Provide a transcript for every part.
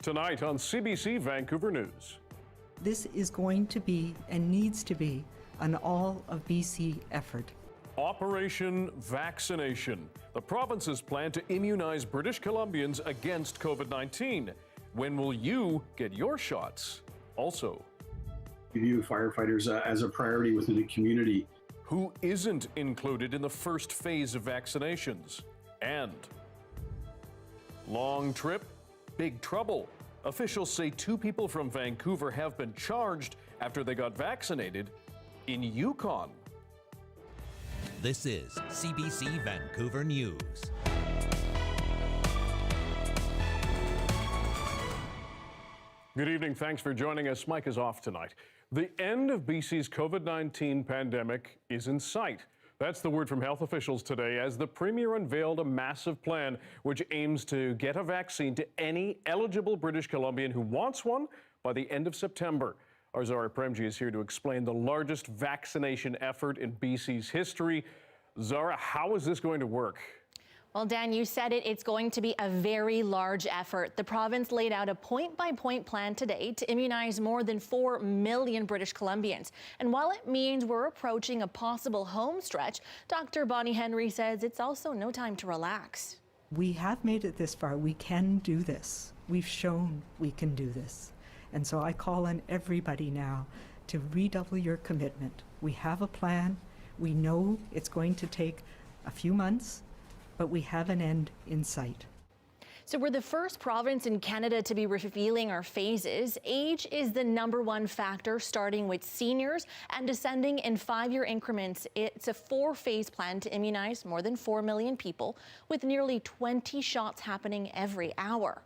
Tonight on CBC Vancouver News. This is going to be and needs to be an all of BC effort. Operation Vaccination. The province's plan to immunize British Columbians against COVID-19. When will you get your shots? Also, we view firefighters as a priority within the community. Who isn't included in the first phase of vaccinations? And long trip, big trouble. Officials say 2 people from Vancouver have been charged after they got vaccinated in Yukon. This is CBC Vancouver News. Good evening. Thanks for joining us. Mike is off tonight. The end of BC's COVID-19 pandemic is in sight. That's the word from health officials today as the Premier unveiled a massive plan which aims to get a vaccine to any eligible British Columbian who wants one by the end of September. Our Zara Premji is here to explain the largest vaccination effort in BC's history. Zara, how is this going to work? Well, Dan, you said it. It's going to be a very large effort. The province laid out a point-by-point plan today to immunize more than 4 million British Columbians. And while it means we're approaching a possible home stretch, Dr. Bonnie Henry says it's also no time to relax. We have made it this far. We can do this. We've shown we can do this. And so I call on everybody now to redouble your commitment. We have a plan. We know it's going to take a few months, but we have an end in sight. So we're the first province in Canada to be revealing our phases. Age is the #1 factor, starting with seniors and descending in 5-year increments. It's a 4-phase plan to immunize more than 4 million people, with nearly 20 shots happening every hour.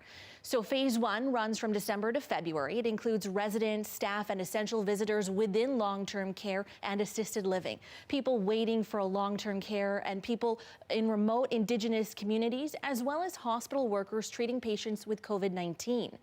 So phase 1 runs from December to February. It includes residents, staff, and essential visitors within long-term care and assisted living, people waiting for a long-term care, and people in remote Indigenous communities, as well as hospital workers treating patients with COVID-19.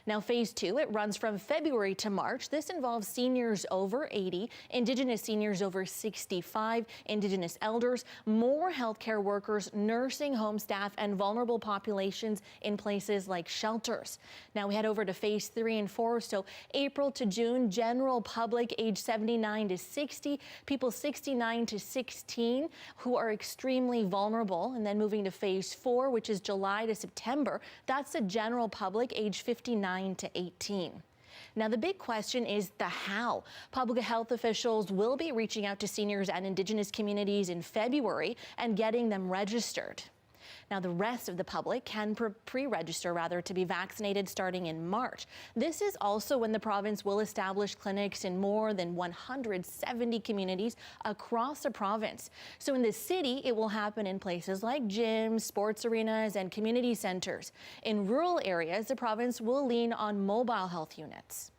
Now, phase 2, it runs from February to March. This involves seniors over 80, Indigenous seniors over 65, Indigenous elders, more healthcare workers, nursing home staff, and vulnerable populations in places like shelters. Now we head over to phase 3 and 4. So April to June, general public age 79 to 60, people 69 to 16 who are extremely vulnerable. And then moving to phase 4, which is July to September, that's the general public age 59 to 18. Now, the big question is the how. Public health officials will be reaching out to seniors and Indigenous communities in February and getting them registered. Now, the rest of the public can pre-register to be vaccinated starting in March. This is also when the province will establish clinics in more than 170 communities across the province. So in the city, it will happen in places like gyms, sports arenas, and community centers. In rural areas, the province will lean on mobile health units.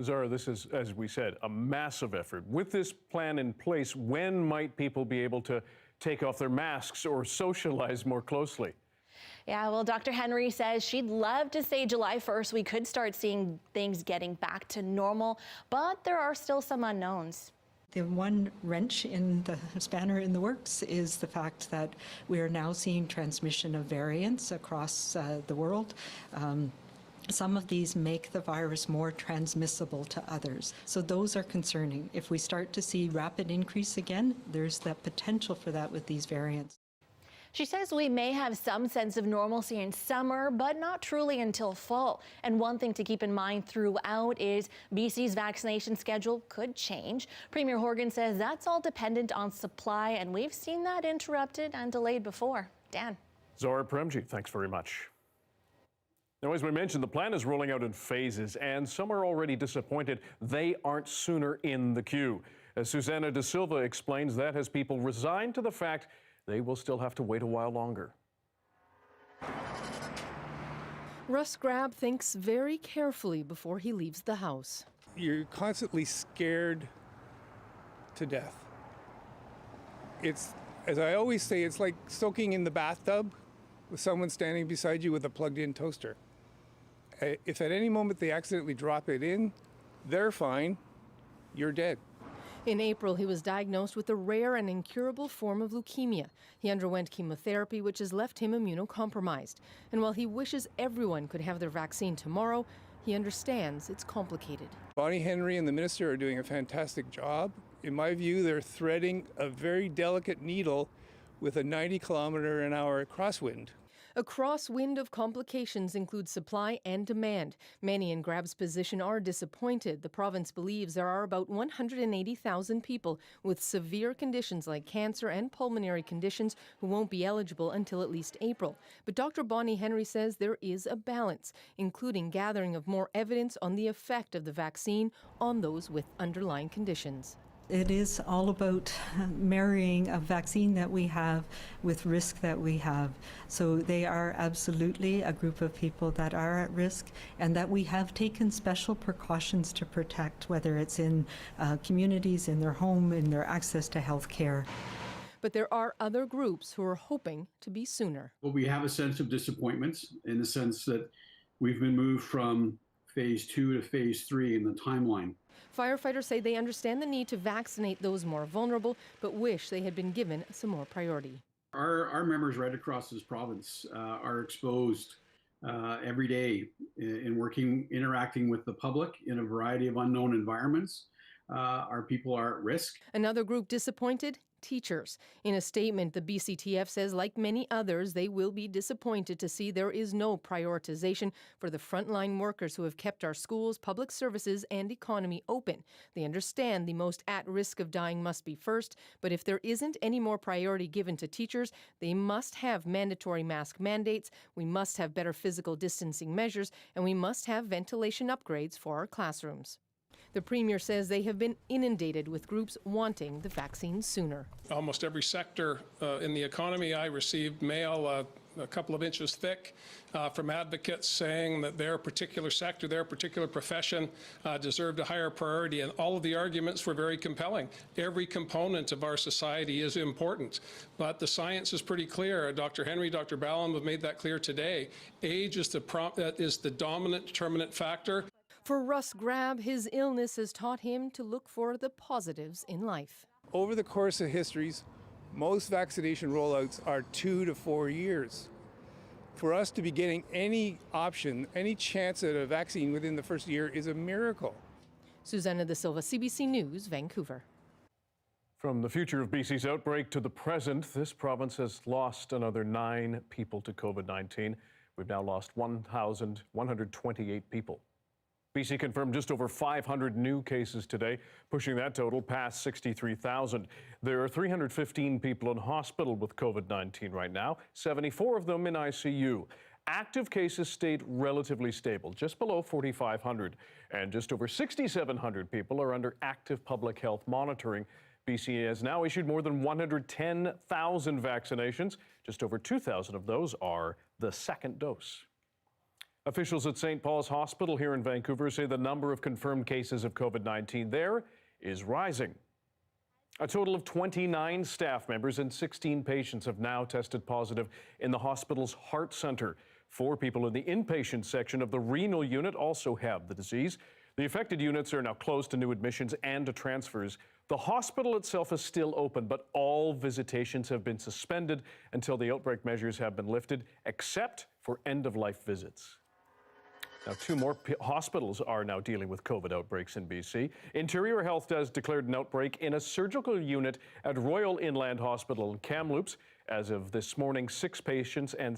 Zara, this is, as we said, a massive effort. With this plan in place, when might people be able to take off their masks or socialize more closely? Yeah, well, Dr. Henry says she'd love to say July 1st we could start seeing things getting back to normal, but there are still some unknowns. The one wrench in the spanner in the works is the fact that we are now seeing transmission of variants across the world. Some of these make the virus more transmissible to others. So those are concerning. If we start to see rapid increase again, there's that potential for that with these variants. She says we may have some sense of normalcy in summer, but not truly until fall. And one thing to keep in mind throughout is BC's vaccination schedule could change. Premier Horgan says that's all dependent on supply, and we've seen that interrupted and delayed before. Dan. Zara Premji, thanks very much. Now, as we mentioned, the plan is rolling out in phases, and some are already disappointed they aren't sooner in the queue. As Susanna De Silva explains, that has people resigned to the fact they will still have to wait a while longer. Russ Grab thinks very carefully before he leaves the house. You're constantly scared to death. It's, as I always say, it's like soaking in the bathtub with someone standing beside you with a plugged-in toaster. If at any moment they accidentally drop it in, they're fine, you're dead. In April, he was diagnosed with a rare and incurable form of leukemia. He underwent chemotherapy, which has left him immunocompromised. And while he wishes everyone could have their vaccine tomorrow, he understands it's complicated. Bonnie Henry and the minister are doing a fantastic job. In my view, they're threading a very delicate needle with a 90-kilometer-an-hour crosswind. A crosswind of complications includes supply and demand. Many in Grab's position are disappointed. The province believes there are about 180,000 people with severe conditions like cancer and pulmonary conditions who won't be eligible until at least April. But Dr. Bonnie Henry says there is a balance, including gathering of more evidence on the effect of the vaccine on those with underlying conditions. It is all about marrying a vaccine that we have with risk that we have. So they are absolutely a group of people that are at risk and that we have taken special precautions to protect, whether it's in communities, in their home, in their access to health care. But there are other groups who are hoping to be sooner. Well, we have a sense of disappointment in the sense that we've been moved from phase 2 to phase 3 in the timeline. Firefighters say they understand the need to vaccinate those more vulnerable, but wish they had been given some more priority. Our members right across this province are exposed every day in interacting with the public in a variety of unknown environments. Our people are at risk. Another group disappointed? Teachers. In a statement, the BCTF says, like many others, they will be disappointed to see there is no prioritization for the frontline workers who have kept our schools, public services, and economy open. They understand the most at risk of dying must be first, but if there isn't any more priority given to teachers, they must have mandatory mask mandates, we must have better physical distancing measures, and we must have ventilation upgrades for our classrooms. The Premier says they have been inundated with groups wanting the vaccine sooner. Almost every sector in the economy, I received mail a couple of inches thick from advocates saying that their particular sector, their particular profession deserved a higher priority, and all of the arguments were very compelling. Every component of our society is important, but the science is pretty clear. Dr. Henry, Dr. Ballum have made that clear today. Age is the dominant determinant factor. For Russ Grab, his illness has taught him to look for the positives in life. Over the course of histories, most vaccination rollouts are 2 to 4 years. For us to be getting any option, any chance at a vaccine within the first year is a miracle. Susanna De Silva, CBC News, Vancouver. From the future of BC's outbreak to the present, this province has lost another 9 people to COVID-19. We've now lost 1,128 people. BC confirmed just over 500 new cases today, pushing that total past 63,000. There are 315 people in hospital with COVID-19 right now, 74 of them in ICU. Active cases stayed relatively stable, just below 4,500, and just over 6,700 people are under active public health monitoring. BC has now issued more than 110,000 vaccinations. Just over 2,000 of those are the second dose. Officials at St. Paul's Hospital here in Vancouver say the number of confirmed cases of COVID-19 there is rising. A total of 29 staff members and 16 patients have now tested positive in the hospital's heart center. 4 people in the inpatient section of the renal unit also have the disease. The affected units are now closed to new admissions and to transfers. The hospital itself is still open, but all visitations have been suspended until the outbreak measures have been lifted, except for end-of-life visits. Now, 2 more hospitals are now dealing with COVID outbreaks in BC. Interior Health has declared an outbreak in a surgical unit at Royal Inland Hospital in Kamloops. As of this morning, 6 patients and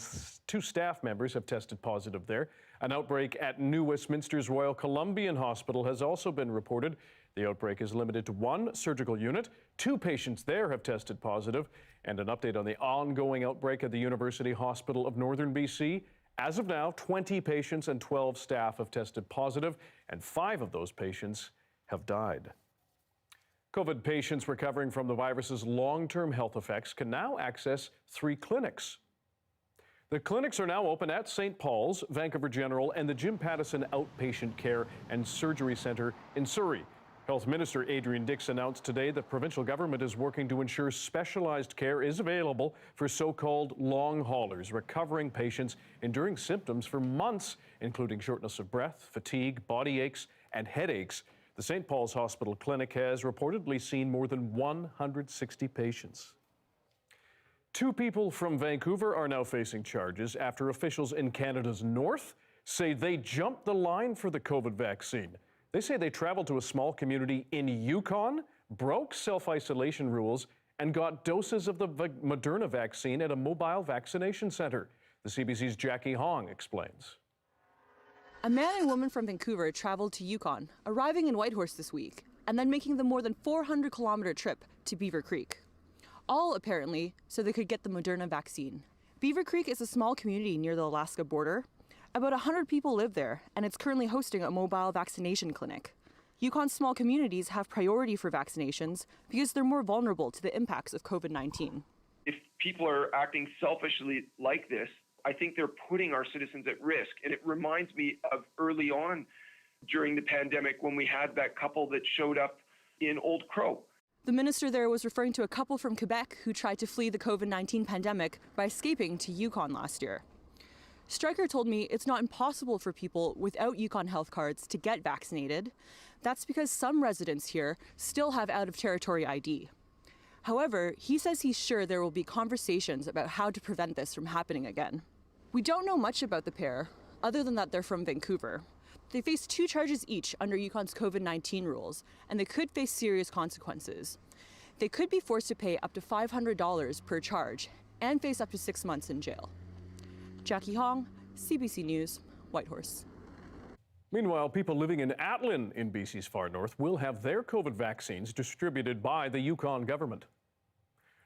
2 staff members have tested positive there. An outbreak at New Westminster's Royal Columbian Hospital has also been reported. The outbreak is limited to 1 surgical unit. 2 patients there have tested positive. And an update on the ongoing outbreak at the University Hospital of Northern BC. As of now, 20 patients and 12 staff have tested positive, and 5 of those patients have died. COVID patients recovering from the virus's long-term health effects can now access 3 clinics. The clinics are now open at St. Paul's, Vancouver General, and the Jim Pattison Outpatient Care and Surgery Centre in Surrey. Health Minister Adrian Dix announced today that provincial government is working to ensure specialized care is available for so-called long haulers, recovering patients enduring symptoms for months, including shortness of breath, fatigue, body aches, and headaches. The St. Paul's Hospital Clinic has reportedly seen more than 160 patients. 2 people from Vancouver are now facing charges after officials in Canada's north say they jumped the line for the COVID vaccine. They say they traveled to a small community in Yukon, broke self-isolation rules, and got doses of the Moderna vaccine at a mobile vaccination center. The CBC's Jackie Hong explains. A man and woman from Vancouver traveled to Yukon, arriving in Whitehorse this week, and then making the more than 400-kilometer trip to Beaver Creek. All, apparently, so they could get the Moderna vaccine. Beaver Creek is a small community near the Alaska border. About 100 people live there, and it's currently hosting a mobile vaccination clinic. Yukon's small communities have priority for vaccinations because they're more vulnerable to the impacts of COVID-19. If people are acting selfishly like this, I think they're putting our citizens at risk. And it reminds me of early on during the pandemic when we had that couple that showed up in Old Crow. The minister there was referring to a couple from Quebec who tried to flee the COVID-19 pandemic by escaping to Yukon last year. Stryker told me it's not impossible for people without Yukon health cards to get vaccinated. That's because some residents here still have out-of-territory ID. However, he says he's sure there will be conversations about how to prevent this from happening again. We don't know much about the pair, other than that they're from Vancouver. They face 2 charges each under Yukon's COVID-19 rules, and they could face serious consequences. They could be forced to pay up to $500 per charge and face up to 6 months in jail. Jackie Hong, CBC News, Whitehorse. Meanwhile, people living in Atlin in BC's far north will have their COVID vaccines distributed by the Yukon government.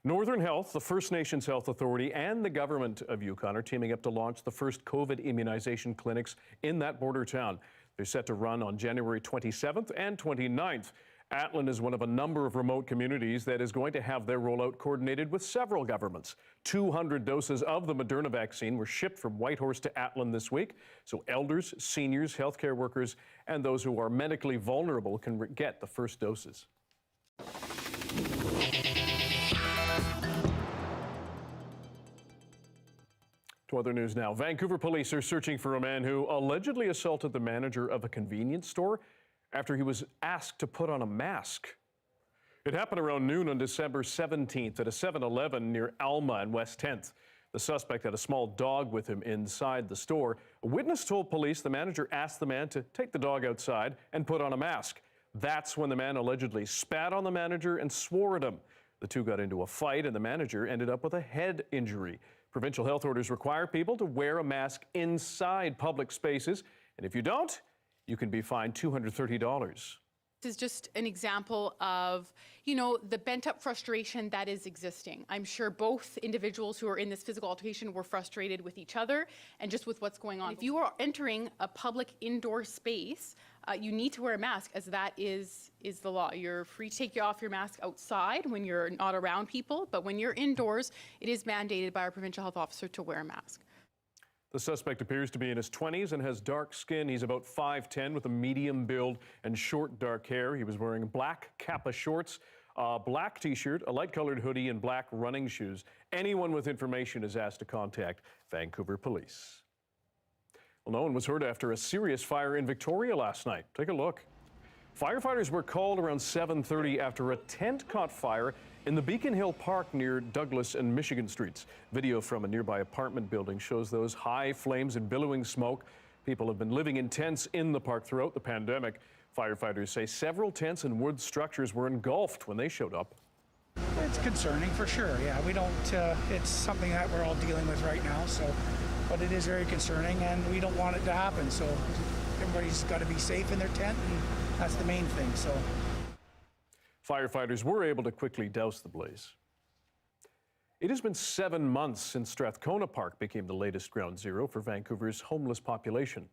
Northern Health, the First Nations Health Authority, and the government of Yukon are teaming up to launch the first COVID immunization clinics in that border town. They're set to run on January 27th and 29th. Atlin is one of a number of remote communities that is going to have their rollout coordinated with several governments. 200 doses of the Moderna vaccine were shipped from Whitehorse to Atlin this week, so elders, seniors, healthcare workers, and those who are medically vulnerable can get the first doses. To other news now. Vancouver police are searching for a man who allegedly assaulted the manager of a convenience store after he was asked to put on a mask. It happened around noon on December 17th at a 7-Eleven near Alma and West 10th. The suspect had a small dog with him inside the store. A witness told police the manager asked the man to take the dog outside and put on a mask. That's when the man allegedly spat on the manager and swore at him. The two got into a fight and the manager ended up with a head injury. Provincial health orders require people to wear a mask inside public spaces, and if you don't, you can be fined $230. This is just an example of, the bent-up frustration that is existing. I'm sure both individuals who are in this physical altercation were frustrated with each other and just with what's going on. If you are entering a public indoor space, you need to wear a mask, as that is the law. You're free to take off your mask outside when you're not around people, but when you're indoors, it is mandated by our provincial health officer to wear a mask. The suspect appears to be in his 20s and has dark skin. He's about 5'10" with a medium build and short dark hair. He was wearing black Kappa shorts, a black t-shirt, a light-colored hoodie, and black running shoes. Anyone with information is asked to contact Vancouver Police. Well, no one was hurt after a serious fire in Victoria last night. Take a look. Firefighters were called around 7:30 after a tent caught fire in the Beacon Hill Park near Douglas and Michigan Streets. Video from a nearby apartment building shows those high flames and billowing smoke. People have been living in tents in the park throughout the pandemic. Firefighters say several tents and wood structures were engulfed when they showed up. It's concerning for sure. Yeah, we don't, it's something that we're all dealing with right now. But it is very concerning and we don't want it to happen. So everybody's got to be safe in their tent, and that's the main thing. So firefighters were able to quickly douse the blaze. It has been 7 months since Strathcona Park became the latest ground zero for Vancouver's homeless population.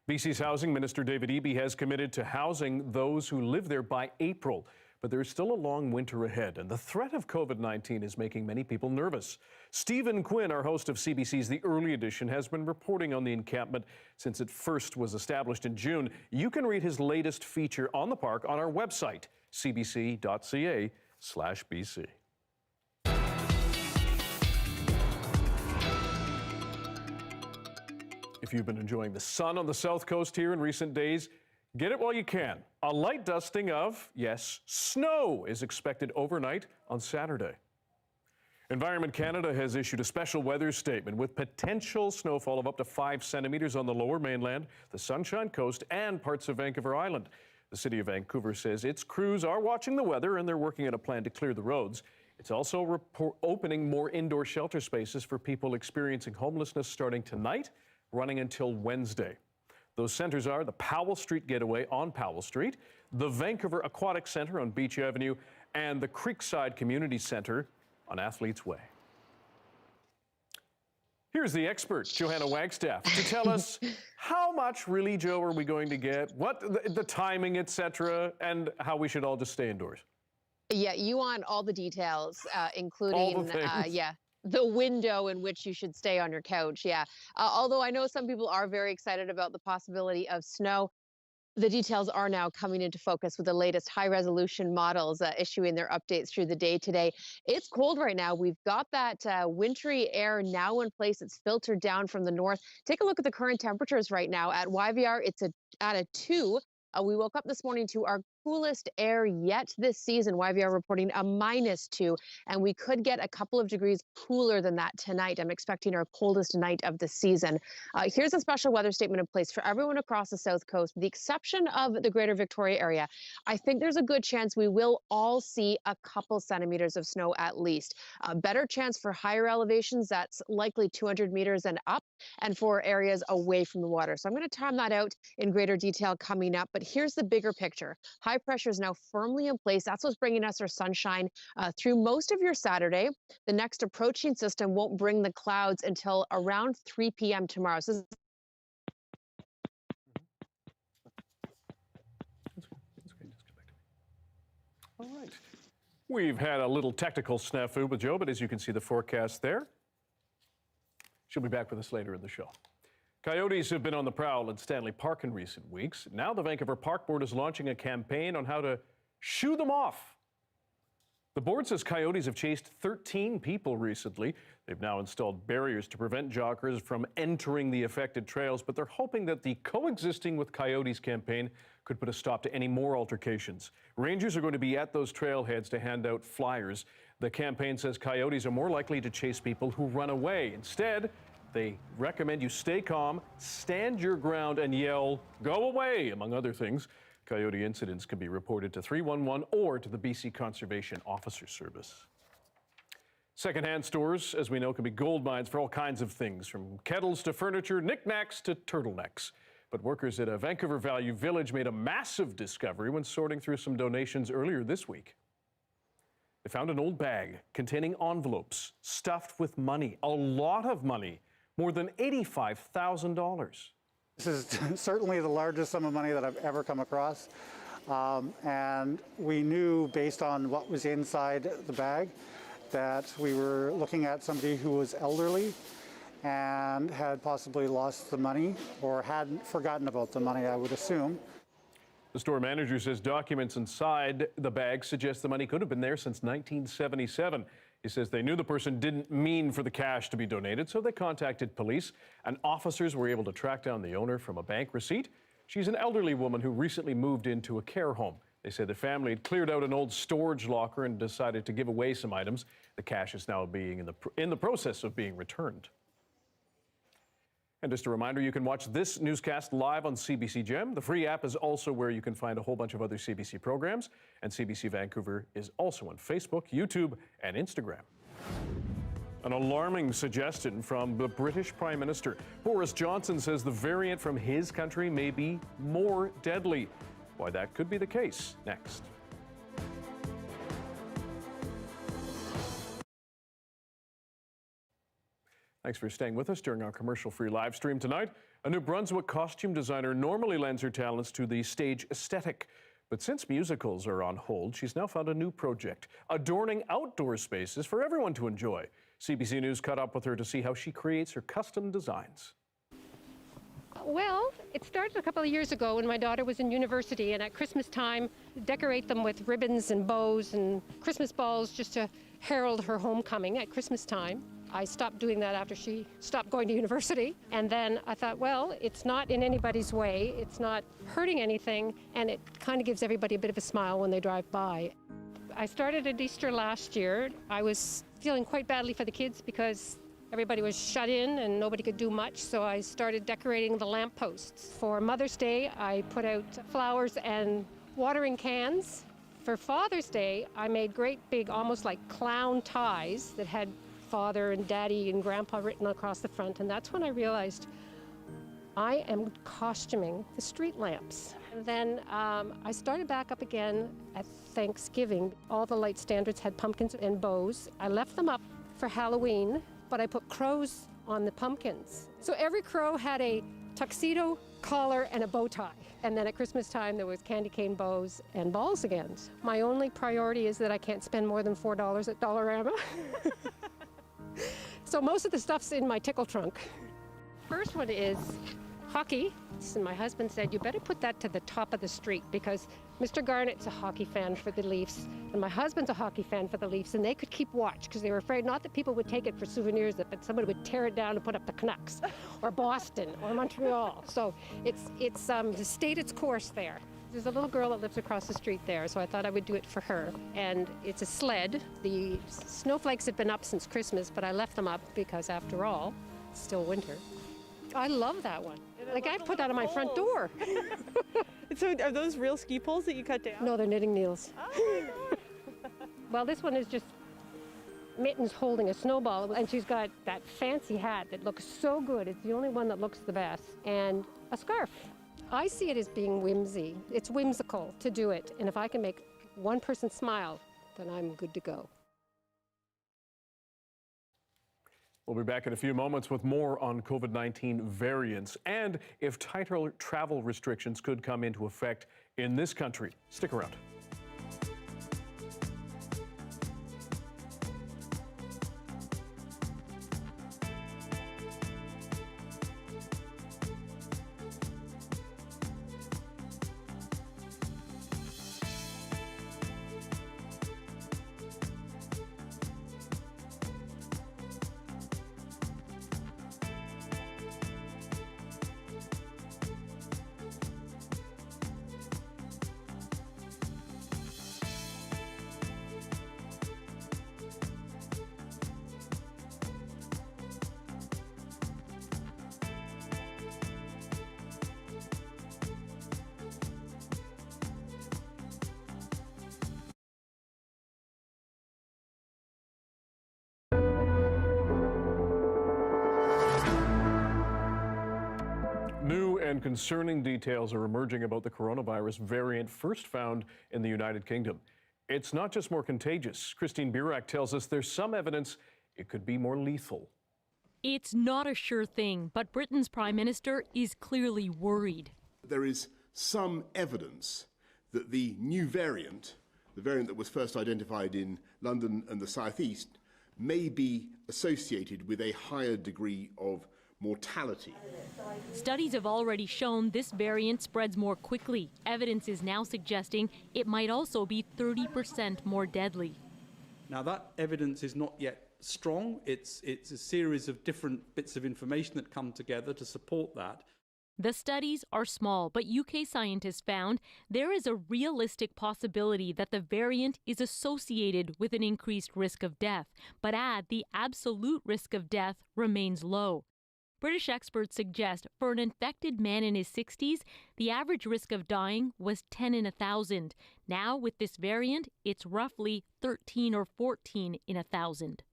BC's Housing Minister David Eby has committed to housing those who live there by April. But there is still a long winter ahead, and the threat of COVID-19 is making many people nervous. Stephen Quinn, our host of CBC's The Early Edition, has been reporting on the encampment since it first was established in June. You can read his latest feature on the park on our website, cbc.ca/BC. If you've been enjoying the sun on the south coast here in recent days, Get it while you can. A light dusting of, yes, snow is expected overnight on Saturday. Environment Canada has issued a special weather statement with potential snowfall of up to 5 centimeters on the lower mainland, the Sunshine Coast, and parts of Vancouver Island. The City of Vancouver says its crews are watching the weather and they're working on a plan to clear the roads. It's also opening more indoor shelter spaces for people experiencing homelessness starting tonight, running until Wednesday. Those centers are the Powell Street Getaway on Powell Street, the Vancouver Aquatic Centre on Beach Avenue, and the Creekside Community Centre on Athletes Way. Here's the expert, Johanna Wagstaffe, to tell us how much really, Joe, are we going to get, what the timing, etc., and how we should all just stay indoors. Yeah, you want all the details, including, all the things. The window in which you should stay on your couch. Yeah. Although I know some people are very excited about the possibility of snow. The details are now coming into focus with the latest high-resolution models issuing their updates through the day today. It's cold right now. We've got that wintry air now in place. It's filtered down from the north. Take a look at the current temperatures right now. At YVR, it's at a 2. We woke up this morning to our coolest air yet this season. YVR reporting a -2, and we could get a couple of degrees cooler than that tonight. I'm expecting our coldest night of the season. Here's a special weather statement in place for everyone across the South Coast, with the exception of the Greater Victoria area. I think there's a good chance we will all see a couple centimeters of snow at least. A better chance for higher elevations, that's likely 200 meters and up, and for areas away from the water. So I'm going to time that out in greater detail coming up, but here's the bigger picture. High pressure is now firmly in place. That's what's bringing us our sunshine through most of your Saturday. The next approaching system won't bring the clouds until around 3 p.m. tomorrow. So All right. We've had a little technical snafu with Joe, but as you can see the forecast there. She'll be back with us later in the show. Coyotes have been on the prowl at Stanley Park in recent weeks. Now the Vancouver Park Board is launching a campaign on how to shoo them off. The board says coyotes have chased 13 people recently. They've now installed barriers to prevent joggers from entering the affected trails, but they're hoping that the Coexisting with Coyotes campaign could put a stop to any more altercations. Rangers are going to be at those trailheads to hand out flyers. The campaign says coyotes are more likely to chase people who run away. Instead, they recommend you stay calm, stand your ground, and yell, "Go away," among other things. Coyote incidents can be reported to 311 or to the BC Conservation Officer Service. Secondhand stores, as we know, can be gold mines for all kinds of things, from kettles to furniture, knickknacks to turtlenecks. But workers at a Vancouver Value Village made a massive discovery when sorting through some donations earlier this week. They found an old bag containing envelopes stuffed with money, a lot of money, more than $85,000. This is certainly the largest sum of money that I've ever come across. And we knew, based on what was inside the bag, that we were looking at somebody who was elderly and had possibly lost the money or had forgotten about the money, I would assume. The store manager says documents inside the bag suggest the money could have been there since 1977. He says they knew the person didn't mean for the cash to be donated, so they contacted police, and officers were able to track down the owner from a bank receipt. She's an elderly woman who recently moved into a care home. They say the family had cleared out an old storage locker and decided to give away some items. The cash is now being in the process of being returned. And just a reminder, you can watch this newscast live on CBC Gem. The free app is also where you can find a whole bunch of other CBC programs. And CBC Vancouver is also on Facebook, YouTube, and Instagram. An alarming suggestion from the British Prime Minister. Boris Johnson says the variant from his country may be more deadly. Why that could be the case, next. Thanks for staying with us during our commercial-free live stream tonight. A New Brunswick costume designer normally lends her talents to the stage aesthetic. But since musicals are on hold, she's now found a new project, adorning outdoor spaces for everyone to enjoy. CBC News caught up with her to see how she creates her custom designs. Well, it started a couple of years ago when my daughter was in university, and at Christmas time, decorate them with ribbons and bows and Christmas balls just to herald her homecoming at Christmas time. I stopped doing that after she stopped going to university. And then I thought, well, it's not in anybody's way. It's not hurting anything. And it kind of gives everybody a bit of a smile when they drive by. I started at Easter last year. I was feeling quite badly for the kids because everybody was shut in and nobody could do much. So I started decorating the lampposts. For Mother's Day, I put out flowers and watering cans. For Father's Day, I made great big, almost like clown ties that had Father and Daddy and Grandpa written across the front. And that's when I realized I am costuming the street lamps. And then I started back up again at Thanksgiving. All the light standards had pumpkins and bows. I left them up for Halloween, but I put crows on the pumpkins. So every crow had a tuxedo, collar, and a bow tie. And then at Christmas time, there was candy cane bows and balls again. My only priority is that I can't spend more than $4 at Dollarama. So most of the stuff's in my tickle trunk. First one is hockey. And my husband said, you better put that to the top of the street because Mr. Garnett's a hockey fan for the Leafs and my husband's a hockey fan for the Leafs, and they could keep watch because they were afraid not that people would take it for souvenirs, but somebody would tear it down and put up the Canucks or Boston or Montreal. So it's stayed its course there. There's a little girl that lives across the street there, so I thought I would do it for her. And it's a sled. The snowflakes have been up since Christmas, but I left them up because after all, it's still winter. I love that one. Like, I put that on my front door. So are those real ski poles that you cut down? No, they're knitting needles. Oh, well, this one is just Mittens holding a snowball, and she's got that fancy hat that looks so good. It's the only one that looks the best. And a scarf. I see it as being whimsy. It's whimsical to do it. And if I can make one person smile, then I'm good to go. We'll be back in a few moments with more on COVID-19 variants and if tighter travel restrictions could come into effect in this country. Stick around. New and concerning details are emerging about the coronavirus variant first found in the United Kingdom. It's not just more contagious. Christine Burak tells us there's some evidence it could be more lethal. It's not a sure thing, but Britain's Prime Minister is clearly worried. There is some evidence that the new variant, the variant that was first identified in London and the South East, may be associated with a higher degree of mortality. Studies have already shown this variant spreads more quickly. Evidence is now suggesting it might also be 30% more deadly. Now that evidence is not yet strong. It's a series of different bits of information that come together to support that. The studies are small, but UK scientists found there is a realistic possibility that the variant is associated with an increased risk of death, but add the absolute risk of death remains low. British experts suggest for an infected man in his 60s, the average risk of dying was 10 in 1,000. Now, with this variant, it's roughly 13 or 14 in 1,000.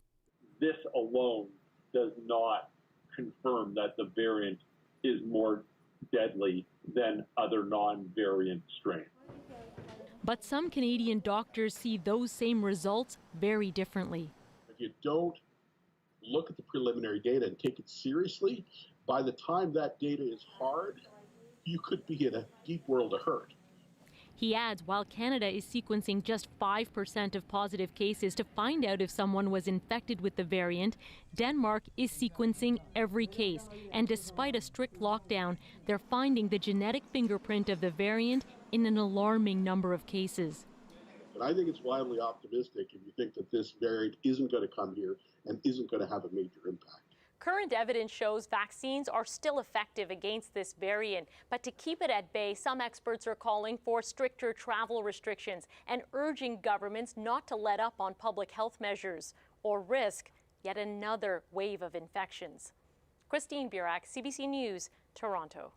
This alone does not confirm that the variant is more deadly than other non-variant strains. But some Canadian doctors see those same results very differently. If you don't look at the preliminary data and take it seriously, by the time that data is hard, you could be in a deep world of hurt. He adds while Canada is sequencing just 5% of positive cases to find out if someone was infected with the variant, Denmark is sequencing every case. And despite a strict lockdown, they're finding the genetic fingerprint of the variant in an alarming number of cases. And I think it's wildly optimistic if you think that this variant isn't going to come here and isn't going to have a major impact. Current evidence shows vaccines are still effective against this variant, but to keep it at bay, some experts are calling for stricter travel restrictions and urging governments not to let up on public health measures or risk yet another wave of infections. Christine Burak, CBC News, Toronto.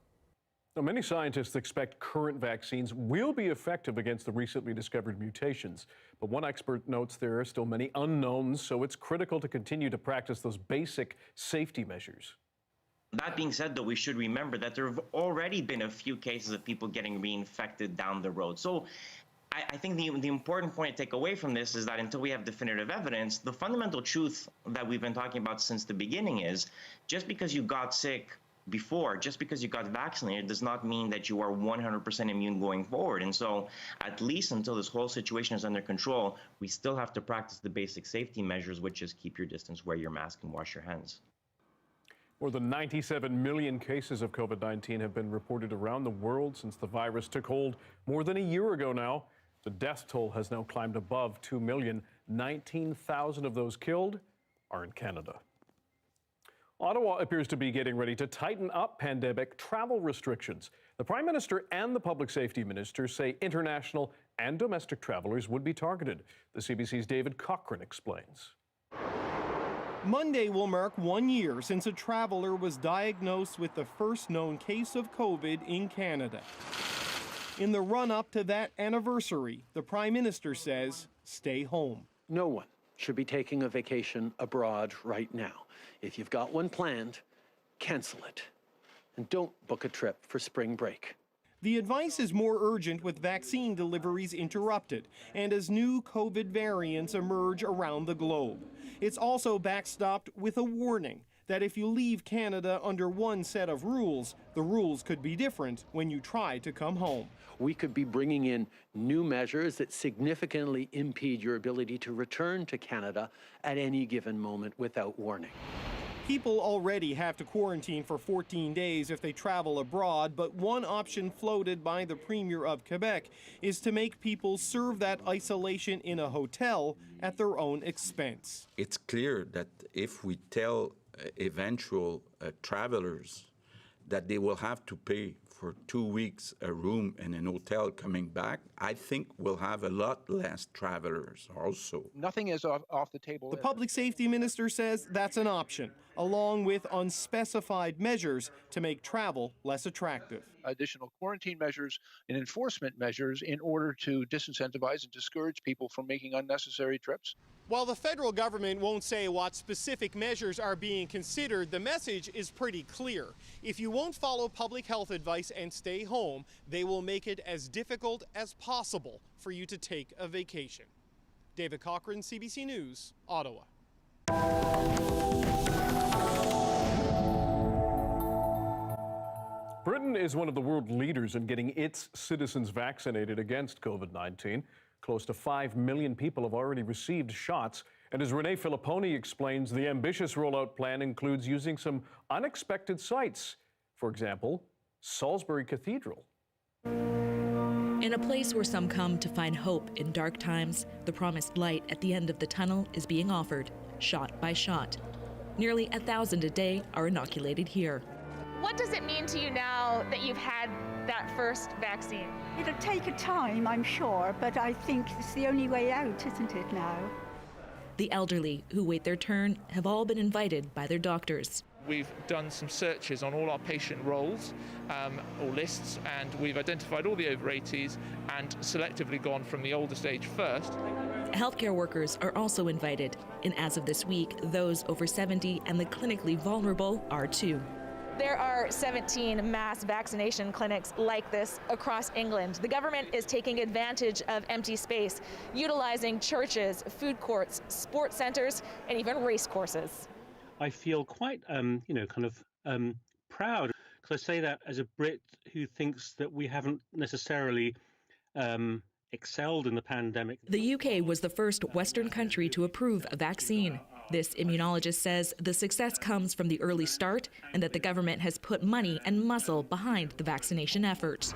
Now, many scientists expect current vaccines will be effective against the recently discovered mutations. But one expert notes there are still many unknowns, so it's critical to continue to practice those basic safety measures. That being said, though, we should remember that there have already been a few cases of people getting reinfected down the road. So I think the important point to take away from this is that until we have definitive evidence, the fundamental truth that we've been talking about since the beginning is just because you got sick before, just because you got vaccinated does not mean that you are 100% immune going forward. And so at least until this whole situation is under control, we still have to practice the basic safety measures, which is keep your distance, wear your mask, and wash your hands. More than 97 million cases of COVID-19 have been reported around the world since the virus took hold more than a year ago now. The death toll has now climbed above 2 million. 19,000 of those killed are in Canada. Ottawa appears to be getting ready to tighten up pandemic travel restrictions. The Prime Minister and the Public Safety Minister say international and domestic travelers would be targeted. The CBC's David Cochran explains. Monday will mark 1 year since a traveler was diagnosed with the first known case of COVID in Canada. In the run-up to that anniversary, the Prime Minister says, stay home. No one should be taking a vacation abroad right now. If you've got one planned, cancel it. And don't book a trip for spring break. The advice is more urgent with vaccine deliveries interrupted and as new COVID variants emerge around the globe. It's also backstopped with a warning that if you leave Canada under one set of rules, the rules could be different when you try to come home. We could be bringing in new measures that significantly impede your ability to return to Canada at any given moment without warning. People already have to quarantine for 14 days if they travel abroad, but one option floated by the Premier of Quebec is to make people serve that isolation in a hotel at their own expense. It's clear that if we tell eventual travelers that they will have to pay for 2 weeks a room in an hotel coming back, I think we'll have a lot less travelers also. Nothing is off the table. The Public Safety Minister says that's an option, along with unspecified measures to make travel less attractive. Additional quarantine measures and enforcement measures in order to disincentivize and discourage people from making unnecessary trips. While the federal government won't say what specific measures are being considered, the message is pretty clear. If you won't follow public health advice and stay home, they will make it as difficult as possible for you to take a vacation. David Cochran, CBC News, Ottawa. Britain is one of the world leaders in getting its citizens vaccinated against COVID-19. Close to 5 million people have already received shots. And as Renee Filipponi explains, the ambitious rollout plan includes using some unexpected sites. For example, Salisbury Cathedral. In a place where some come to find hope in dark times, the promised light at the end of the tunnel is being offered, shot by shot. Nearly 1,000 a day are inoculated here. What does it mean to you now that you've had that first vaccine? It'll take a time, I'm sure, but I think it's the only way out, isn't it now? The elderly who wait their turn have all been invited by their doctors. We've done some searches on all our patient rolls or lists, and we've identified all the over 80s and selectively gone from the oldest age first. Healthcare workers are also invited, and as of this week, those over 70 and the clinically vulnerable are too. There are 17 mass vaccination clinics like this across England. The government is taking advantage of empty space, utilizing churches, food courts, sports centers, and even race courses. I feel quite, proud, because I say that as a Brit who thinks that we haven't necessarily excelled in the pandemic. The UK was the first Western country to approve a vaccine. This immunologist says the success comes from the early start and that the government has put money and muscle behind the vaccination effort.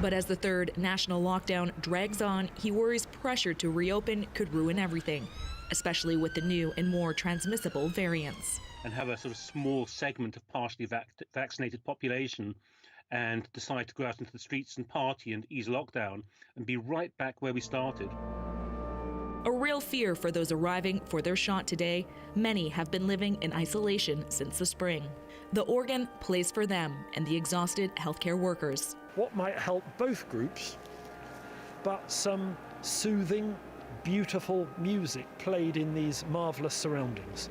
But as the third national lockdown drags on, he worries pressure to reopen could ruin everything. especially with the new and more transmissible variants. And have a sort of small segment of partially vaccinated population and decide to go out into the streets and party and ease lockdown and be right back where we started. A real fear for those arriving for their shot today. Many have been living in isolation since the spring. The organ plays for them and the exhausted healthcare workers. What might help both groups, but some soothing, beautiful music played in these marvelous surroundings.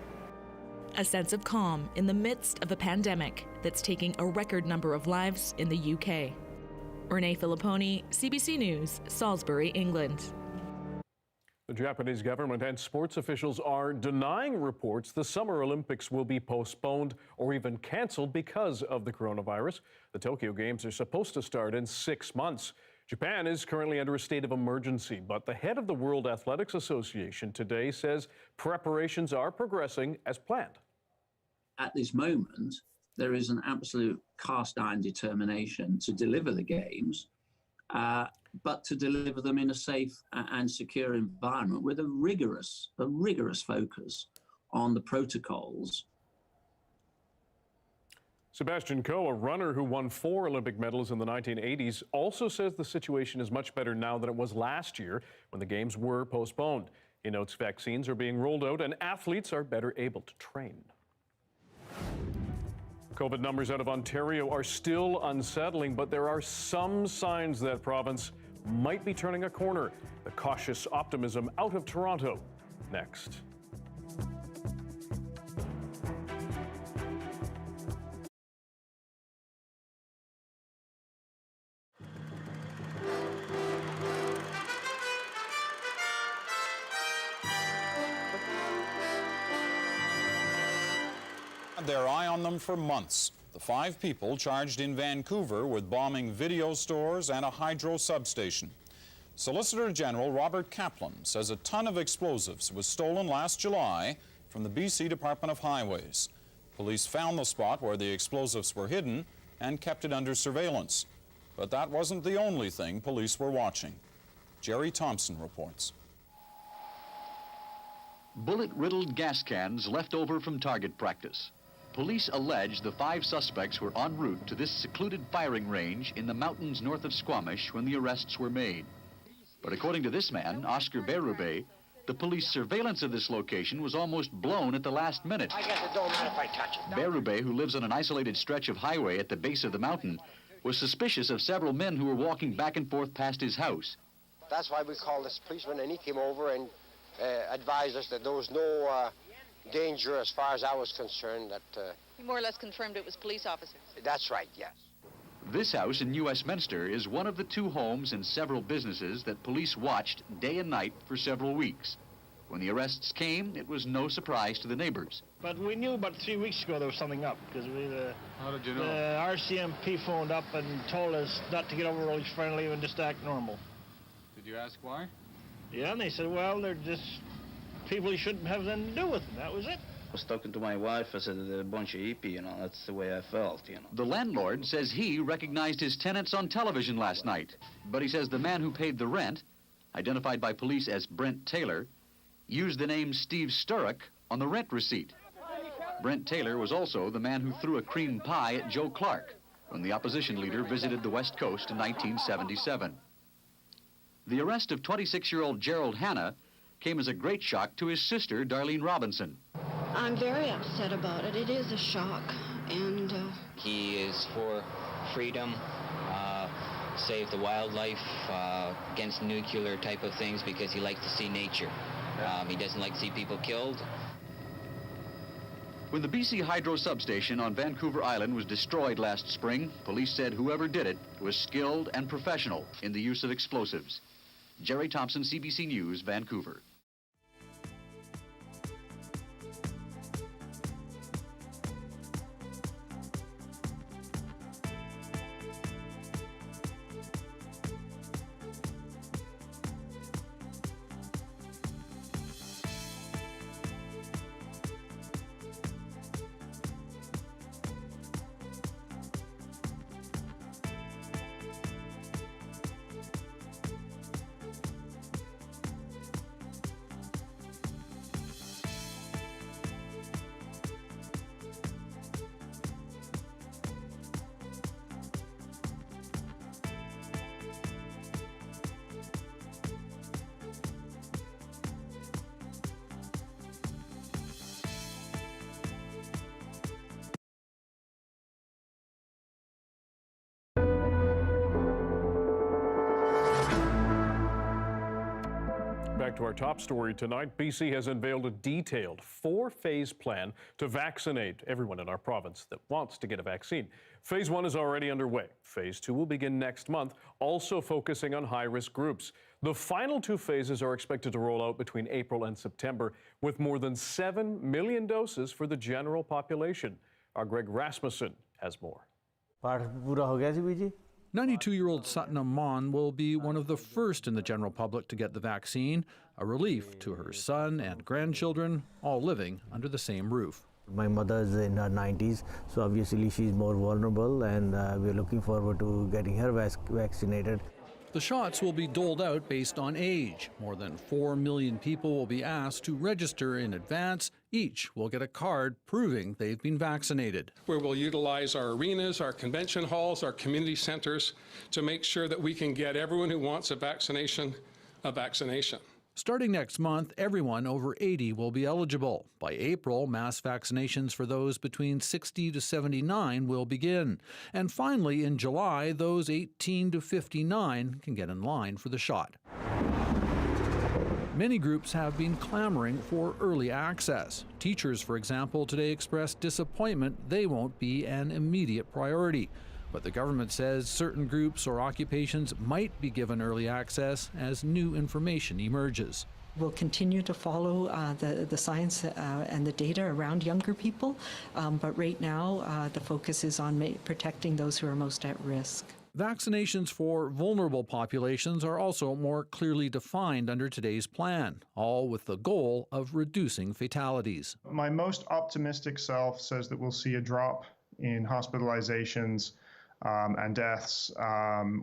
A sense of calm in the midst of a pandemic that's taking a record number of lives in the UK. Renee Filipponi, CBC News, Salisbury, England. The Japanese government and sports officials are denying reports the Summer Olympics will be postponed or even canceled because of the coronavirus. The Tokyo Games are supposed to start in 6 months. Japan is currently under a state of emergency, but the head of the World Athletics Association today says preparations are progressing as planned. At this moment, there is an absolute cast-iron determination to deliver the Games, but to deliver them in a safe and secure environment with a rigorous focus on the protocols. Sebastian Coe, a runner who won 4 Olympic medals in the 1980s, also says the situation is much better now than it was last year when the Games were postponed. He notes vaccines are being rolled out and athletes are better able to train. COVID numbers out of Ontario are still unsettling, but there are some signs that province might be turning a corner. The cautious optimism out of Toronto. Next. Their eye on them for months. The 5 people charged in Vancouver with bombing video stores and a hydro substation. Solicitor General Robert Kaplan says a ton of explosives was stolen last July from the BC Department of Highways. Police found the spot where the explosives were hidden and kept it under surveillance. But that wasn't the only thing police were watching. Jerry Thompson reports. Bullet-riddled gas cans left over from target practice. Police allege the 5 suspects were en route to this secluded firing range in the mountains north of Squamish when the arrests were made. But according to this man, Oscar Berube, the police surveillance of this location was almost blown at the last minute. I guess it don't matter if I touch it. Berube, who lives on an isolated stretch of highway at the base of the mountain, was suspicious of several men who were walking back and forth past his house. That's why we called this policeman, and he came over and advised us that there was no danger as far as I was concerned. That he more or less confirmed it was police officers. That's right, yes. This house in New Westminster is one of the 2 homes and several businesses that police watched day and night for several weeks. When the arrests came, it was no surprise to the neighbors. But we knew about 3 weeks ago there was something up, because How did you know? The RCMP phoned up and told us not to get overly friendly and just act normal. Did you ask why? Yeah, and they said, well, they're just people you shouldn't have anything to do with them. That was it. I was talking to my wife. I said they're a bunch of hippie, that's the way I felt, The landlord says he recognized his tenants on television last night, but he says the man who paid the rent, identified by police as Brent Taylor, used the name Steve Sturrock on the rent receipt. Brent Taylor was also the man who threw a cream pie at Joe Clark when the opposition leader visited the West Coast in 1977. The arrest of 26-year-old Gerald Hanna came as a great shock to his sister, Darlene Robinson. I'm very upset about it. It is a shock, and... He is for freedom, save the wildlife, against nuclear type of things because he likes to see nature. He doesn't like to see people killed. When the BC Hydro substation on Vancouver Island was destroyed last spring, police said whoever did it was skilled and professional in the use of explosives. Jerry Thompson, CBC News, Vancouver. back to our top story tonight. BC has unveiled a detailed 4-phase plan to vaccinate everyone in our province that wants to get a vaccine. Phase 1 is already underway. Phase 2 will begin next month, also focusing on high-risk groups. The final 2 phases are expected to roll out between April and September, with more than 7 million doses for the general population. Our Greg Rasmussen has more. 92-year-old Satnam Mon will be one of the first in the general public to get the vaccine, a relief to her son and grandchildren, all living under the same roof. My mother is in her 90s, so obviously she's more vulnerable, and we're looking forward to getting her vaccinated. The shots will be doled out based on age. More than 4 million people will be asked to register in advance. Each will get a card proving they've been vaccinated. Where we'll utilize our arenas, our convention halls, our community centers to make sure that we can get everyone who wants a vaccination a vaccination. Starting next month, everyone over 80 will be eligible. By April, mass vaccinations for those between 60 to 79 will begin. And finally, in July, those 18 to 59 can get in line for the shot. Many groups have been clamoring for early access. Teachers, for example, today expressed disappointment they won't be an immediate priority. But the government says certain groups or occupations might be given early access as new information emerges. We'll continue to follow the science and the data around younger people, but right now the focus is on protecting those who are most at risk. Vaccinations for vulnerable populations are also more clearly defined under today's plan, all with the goal of reducing fatalities. My most optimistic self says that we'll see a drop in hospitalizations and deaths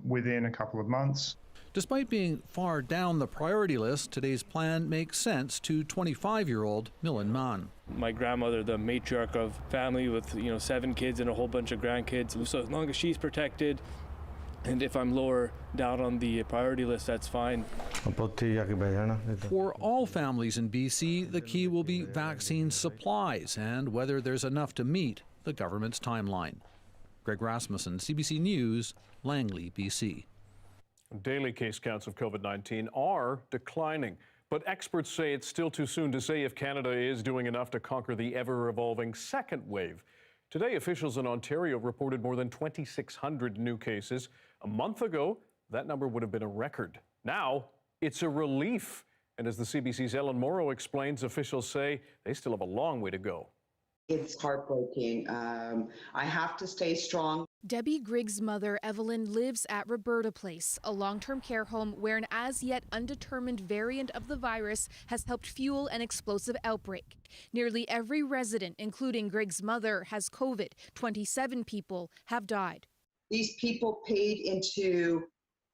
within a couple of months. Despite being far down the priority list, today's plan makes sense to 25-year-old Milan Man. My grandmother, the matriarch of family with 7 kids and a whole bunch of grandkids, so as long as she's protected, and if I'm lower down on the priority list, that's fine. For all families in BC, the key will be vaccine supplies and whether there's enough to meet the government's timeline. Greg Rasmussen, CBC News, Langley, BC. Daily case counts of COVID-19 are declining, but experts say it's still too soon to say if Canada is doing enough to conquer the ever-evolving second wave. Today, officials in Ontario reported more than 2,600 new cases. A month ago, that number would have been a record. Now, it's a relief. And as the CBC's Ellen Morrow explains, officials say they still have a long way to go. It's heartbreaking. I have to stay strong. Debbie Griggs' mother, Evelyn, lives at Roberta Place, a long-term care home where an as-yet undetermined variant of the virus has helped fuel an explosive outbreak. Nearly every resident, including Griggs' mother, has COVID. 27 people have died. These people paid into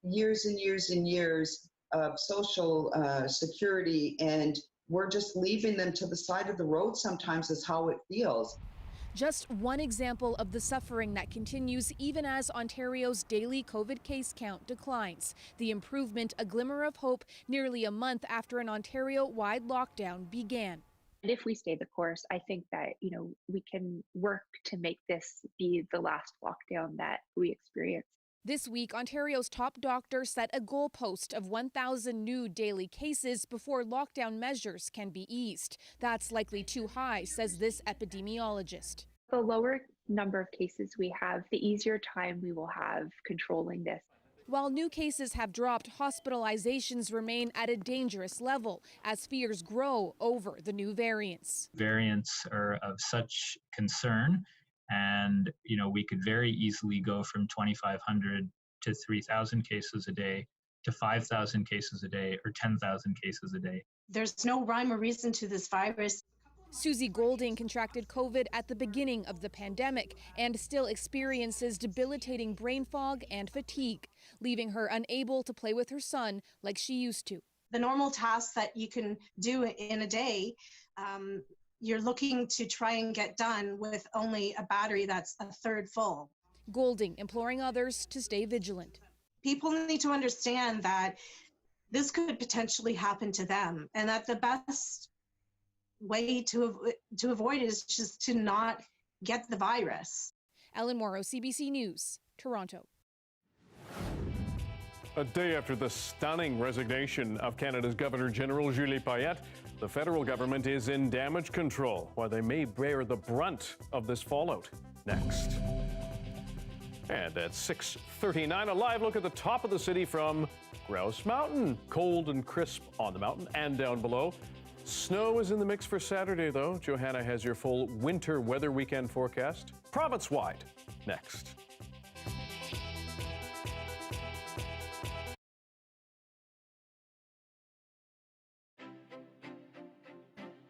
years and years and years of social security, and we're just leaving them to the side of the road sometimes is how it feels. Just one example of the suffering that continues even as Ontario's daily COVID case count declines. The improvement, a glimmer of hope, nearly a month after an Ontario-wide lockdown began. And if we stay the course, I think that, we can work to make this be the last lockdown that we experience. This week, Ontario's top doctor set a goalpost of 1,000 new daily cases before lockdown measures can be eased. That's likely too high, says this epidemiologist. The lower number of cases we have, the easier time we will have controlling this. While new cases have dropped, hospitalizations remain at a dangerous level as fears grow over the new variants. Variants are of such concern. And, we could very easily go from 2,500 to 3,000 cases a day to 5,000 cases a day or 10,000 cases a day. There's no rhyme or reason to this virus. Susie Golding contracted COVID at the beginning of the pandemic and still experiences debilitating brain fog and fatigue, leaving her unable to play with her son like she used to. The normal tasks that you can do in a day, you're looking to try and get done with only a battery that's a third full. Golding imploring others to stay vigilant. People need to understand that this could potentially happen to them and that the best way to avoid it is just to not get the virus. Ellen Morrow, CBC News, Toronto. A day after the stunning resignation of Canada's Governor General Julie Payette, the federal government is in damage control, while they may bear the brunt of this fallout. Next. And at 6:39, a live look at the top of the city from Grouse Mountain. Cold and crisp on the mountain and down below. Snow is in the mix for Saturday, though. Johanna has your full winter weather weekend forecast, province-wide. Next.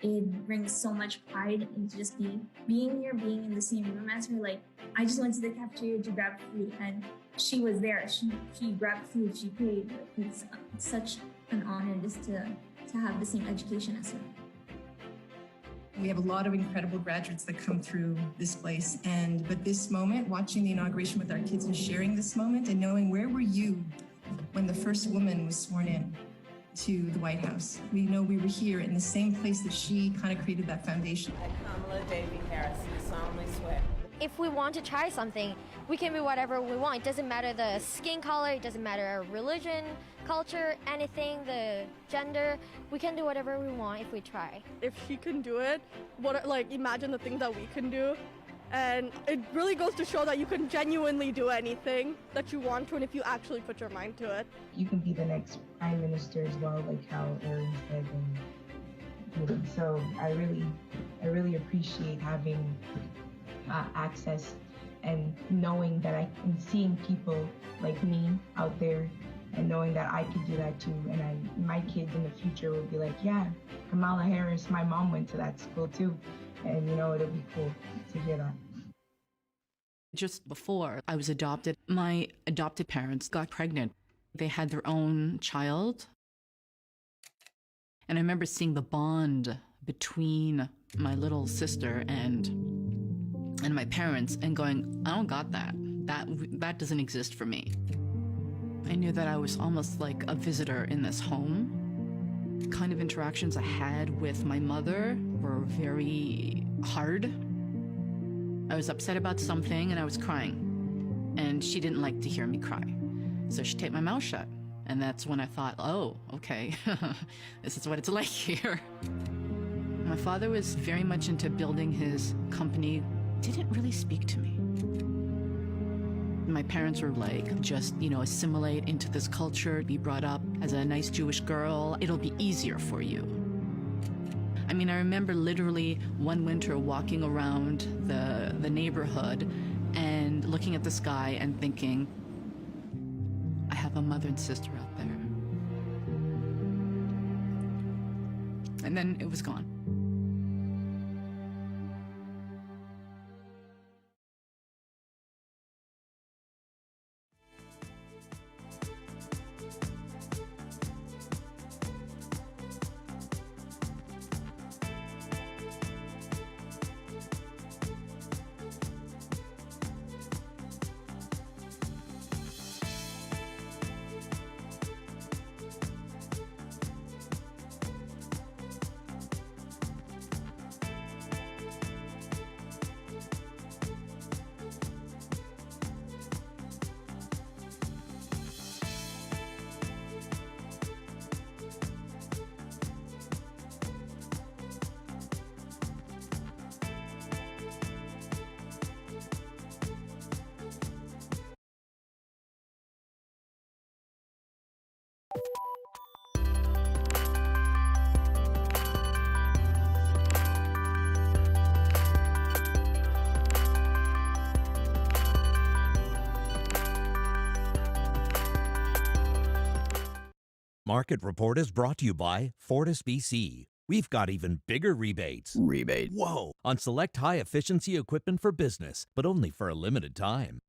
It brings so much pride into just being here, being in the same room as her. Like, I just went to the cafeteria to grab food, and she was there. She grabbed food, she paid. It's such an honor just to have the same education as her. We have a lot of incredible graduates that come through this place, but this moment, watching the inauguration with our kids and sharing this moment and knowing where were you when the first woman was sworn in to the White House. We know we were here in the same place that she kind of created that foundation. I, Kamala Davy Harris, solemnly swear. If we want to try something, we can be whatever we want. It doesn't matter the skin color, it doesn't matter our religion, culture, anything, the gender. We can do whatever we want if we try. If she can do it, imagine the things that we can do. And it really goes to show that you can genuinely do anything that you want to, and if you actually put your mind to it. You can be the next prime minister as well, like how Aaron said. And so I really appreciate having access and knowing that and seeing people like me out there and knowing that I could do that too. And my kids in the future will be like, yeah, Kamala Harris, my mom went to that school too. And it'll be cool to hear that. Just before I was adopted, my adopted parents got pregnant. They had their own child. And I remember seeing the bond between my little sister and my parents and going, I don't got that. That doesn't exist for me. I knew that I was almost like a visitor in this home. Kind of interactions I had with my mother were very hard. I was upset about something and I was crying, and she didn't like to hear me cry. So she taped my mouth shut. And that's when I thought, oh, okay, this is what it's like here. My father was very much into building his company, didn't really speak to me. My parents were like, just, assimilate into this culture, be brought up as a nice Jewish girl. It'll be easier for you. I mean, I remember literally one winter walking around the neighborhood and looking at the sky and thinking, I have a mother and sister out there. And then it was gone. Market Report is brought to you by Fortis BC. We've got even bigger rebates. Rebate? Whoa! On select high-efficiency equipment for business, but only for a limited time.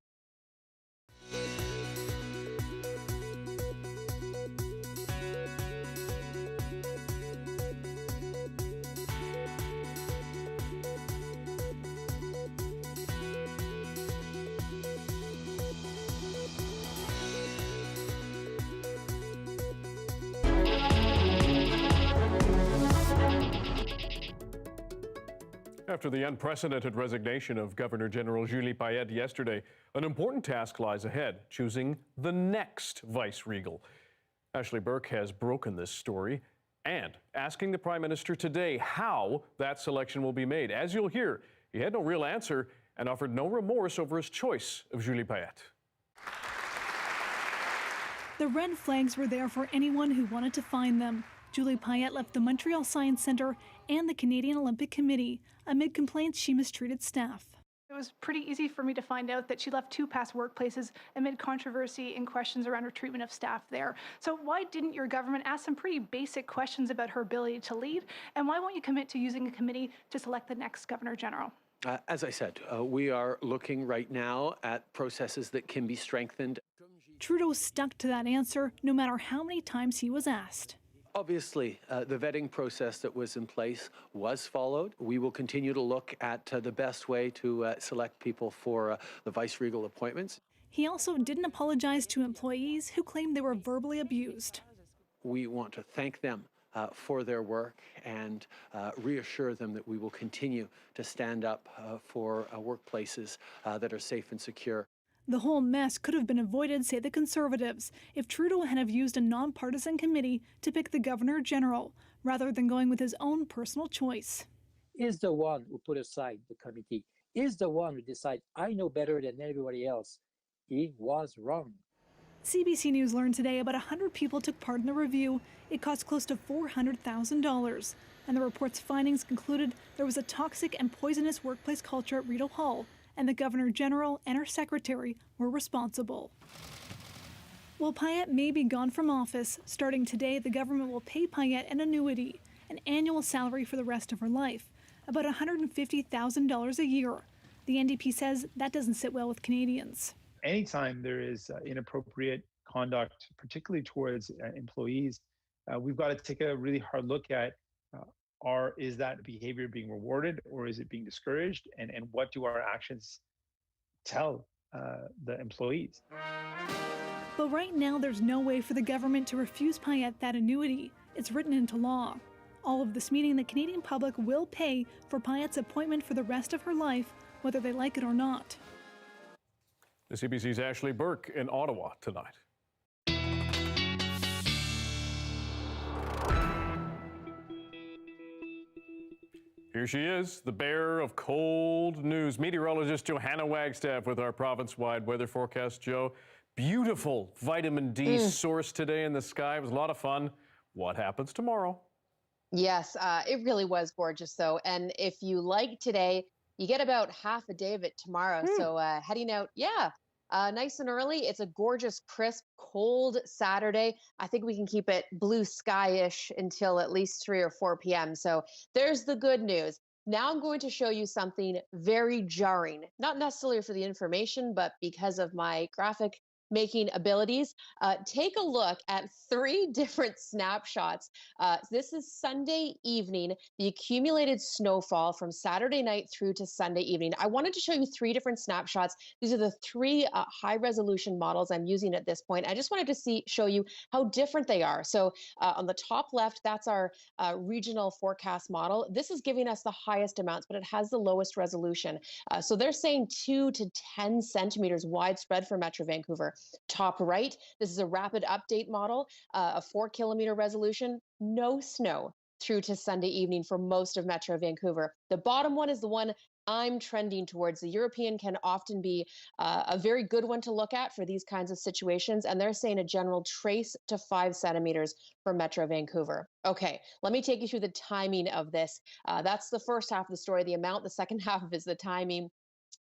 After the unprecedented resignation of Governor General Julie Payette yesterday, an important task lies ahead, choosing the next vice-regal. Ashley Burke has broken this story and asking the Prime Minister today how that selection will be made. As you'll hear, he had no real answer and offered no remorse over his choice of Julie Payette. The red flags were there for anyone who wanted to find them. Julie Payette left the Montreal Science Centre and the Canadian Olympic Committee amid complaints she mistreated staff. It was pretty easy for me to find out that she left 2 past workplaces amid controversy and questions around her treatment of staff there. So why didn't your government ask some pretty basic questions about her ability to lead? And why won't you commit to using a committee to select the next Governor General? As I said, we are looking right now at processes that can be strengthened. Trudeau stuck to that answer no matter how many times he was asked. Obviously, the vetting process that was in place was followed. We will continue to look at the best way to select people for the vice-regal appointments. He also didn't apologize to employees who claimed they were verbally abused. We want to thank them for their work and reassure them that we will continue to stand up for workplaces that are safe and secure. The whole mess could have been avoided, say the Conservatives, if Trudeau had have used a nonpartisan committee to pick the Governor General, rather than going with his own personal choice. Is the one who put aside the committee, is the one who decided, I know better than everybody else. He was wrong. CBC News learned today about 100 people took part in the review. It cost close to $400,000. And the report's findings concluded there was a toxic and poisonous workplace culture at Rideau Hall, and the Governor General and her secretary were responsible. While Payette may be gone from office, starting today the government will pay Payette an annuity, an annual salary for the rest of her life, about $150,000 a year. The NDP says that doesn't sit well with Canadians. Anytime there is inappropriate conduct, particularly towards employees, we've got to take a really hard look at is that behavior being rewarded or is it being discouraged? And what do our actions tell the employees? But right now, there's no way for the government to refuse Payette that annuity. It's written into law. All of this meaning the Canadian public will pay for Payette's appointment for the rest of her life, whether they like it or not. The CBC's Ashley Burke in Ottawa tonight. Here she is, the bearer of cold news. Meteorologist Johanna Wagstaffe with our province-wide weather forecast. Joe, beautiful vitamin D source today in the sky. It was a lot of fun. What happens tomorrow? Yes, it really was gorgeous, though. And if you like today, you get about half a day of it tomorrow. So heading out, nice and early. It's a gorgeous, crisp, cold Saturday. I think we can keep it blue sky-ish until at least 3 or 4 p.m. So there's the good news. Now I'm going to show you something very jarring, not necessarily for the information, but because of my graphic making abilities. Take a look at 3 different snapshots. This is Sunday evening, the accumulated snowfall from Saturday night through to Sunday evening. I wanted to show you 3 different snapshots. These are the 3 high resolution models I'm using at this point. I just wanted to show you how different they are. So on the top left, that's our regional forecast model. This is giving us the highest amounts, but it has the lowest resolution. So they're saying 2 to 10 centimeters widespread for Metro Vancouver. Top right, this is a rapid update model, a 4-kilometer resolution, no snow through to Sunday evening for most of Metro Vancouver. The bottom one is the one I'm trending towards. The European can often be a very good one to look at for these kinds of situations, and they're saying a general trace to 5 centimeters for Metro Vancouver. Okay, let me take you through the timing of this. That's the first half of the story, the amount. The second half is the timing.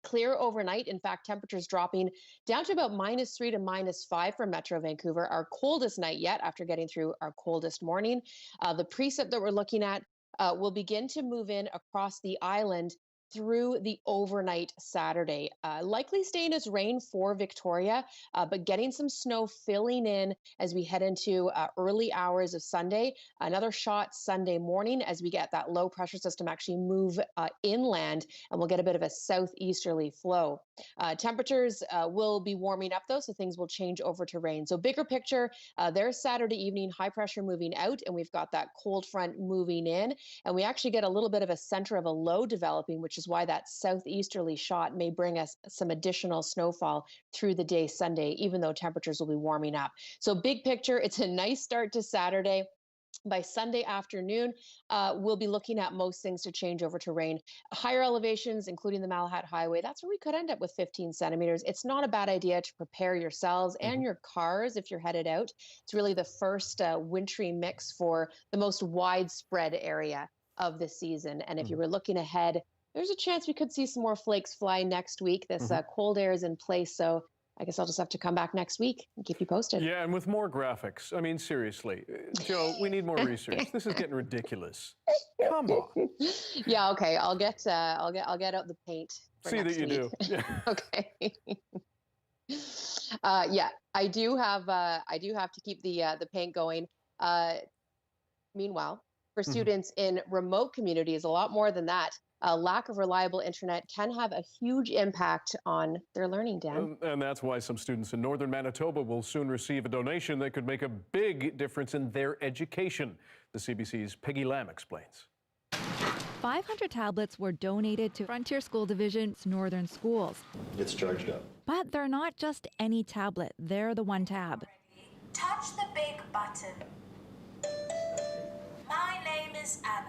Clear overnight. In fact, temperatures dropping down to about -3 to -5 for Metro Vancouver, our coldest night yet after getting through our coldest morning. The precip that we're looking at will begin to move in across the island through the overnight Saturday. Likely staying as rain for Victoria, but getting some snow filling in as we head into early hours of Sunday. Another shot Sunday morning as we get that low pressure system actually move inland, and we'll get a bit of a southeasterly flow. Temperatures will be warming up though, so things will change over to rain. So bigger picture, there's Saturday evening, high pressure moving out, and we've got that cold front moving in, and we actually get a little bit of a center of a low developing, which is why that southeasterly shot may bring us some additional snowfall through the day Sunday, even though temperatures will be warming up. So big picture, it's a nice start to Saturday. By Sunday afternoon, we'll be looking at most things to change over to rain. Higher elevations, including the Malahat Highway, that's where we could end up with 15 centimeters. It's not a bad idea to prepare yourselves and your cars if you're headed out. It's really the first wintry mix for the most widespread area of the season. And if you were looking ahead, there's a chance we could see some more flakes fly next week. This cold air is in place, so I guess I'll just have to come back next week and keep you posted. Yeah, and with more graphics. I mean, seriously, Joe, we need more research. This is getting ridiculous. Come on. Yeah, okay. I'll get out the paint. See that you do. Yeah. Okay. Yeah, I do have to keep the paint going. Meanwhile, for students in remote communities, a lot more than that. A lack of reliable internet can have a huge impact on their learning, Dan. And that's why some students in northern Manitoba will soon receive a donation that could make a big difference in their education. The CBC's Peggy Lamb explains. 500 tablets were donated to Frontier School Division's northern schools. It's charged up. But they're not just any tablet, they're the one tab. Touch the big button. My name is Anna.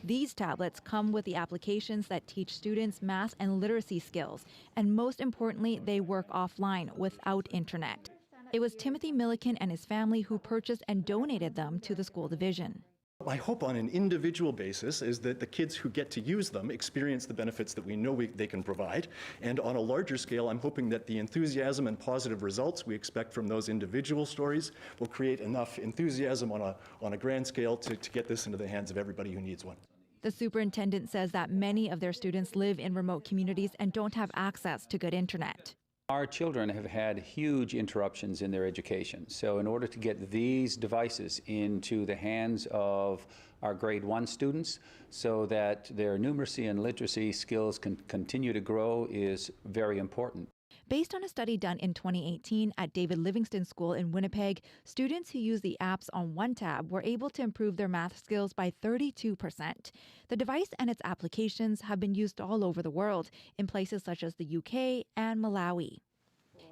These tablets come with the applications that teach students math and literacy skills, and most importantly, they work offline without internet. It was Timothy Milliken and his family who purchased and donated them to the school division. My hope on an individual basis is that the kids who get to use them experience the benefits that we know they can provide. And on a larger scale, I'm hoping that the enthusiasm and positive results we expect from those individual stories will create enough enthusiasm on a grand scale to get this into the hands of everybody who needs one. The superintendent says that many of their students live in remote communities and don't have access to good internet. Our children have had huge interruptions in their education. So in order to get these devices into the hands of our grade 1 students so that their numeracy and literacy skills can continue to grow is very important. Based on a study done in 2018 at David Livingston School in Winnipeg, students who use the apps on one tab were able to improve their math skills by 32%. The device and its applications have been used all over the world, in places such as the UK and Malawi.